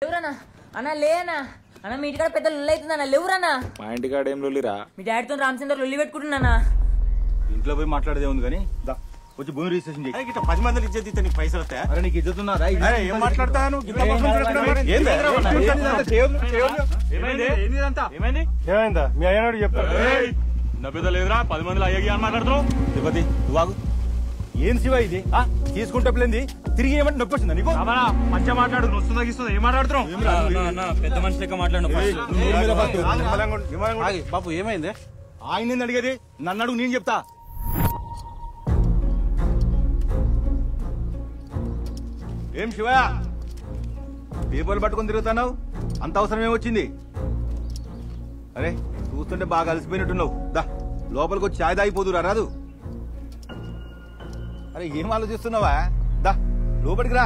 ఎవరన్నా అన్న లేనా అన్న మీ ఇంటికాడ పెద్ద లొల్లి అవుతుందన్న లేవురన్నా. మా ఇంటికాడ ఏం లొల్లిరా? మీ డాడీతో రామచంద్ర లొల్లి పెట్టుకుంటున్నా. ఇంట్లో పోయి మాట్లాడదే ఉంది కానీ వచ్చి భూమి రిజిస్ట్రేషన్ చేయి. 10 మందిని ఇచ్చేది నీకు పైసలు వస్తాయా? అరే నీకు ఇజ్జత్ ఉన్నదా? ఏం మాట్లాడతాను? ఏమైందా మీ అయ్యనాడు చెప్తారు. నా పెద్ద లేదురా, 10 మందిలో అయ్యకి అని మాట్లాడుతున్నావు. తిరుపతి నువ్వు ఏం శివ ఇది? తీసుకుంటే పిల్లింది తిరిగి ఏమంటే నొప్పి వచ్చిందా నీకు? మంచిగా మాట్లాడు, వస్తుందా ఇస్తుందా ఏం మాట్లాడుతున్నావు? పెద్ద మనిషి లెక్క మాట్లాడు. బాబు ఏమైంది? ఆయన అడిగేది నన్ను అడుగు, నేను చెప్తా. ఏం శివ పేపర్లు పట్టుకొని తిరుగుతున్నావు? అంత అవసరం ఏమొచ్చింది? అరే చూస్తుంటే బాగా అలసిపోయినట్టున్నావు. దా లోపలికి వచ్చి ఛాయ్ తాగిపోదురా రాదు? అరే ఏం ఆలోచిస్తున్నావా? దా లోపలికి రా.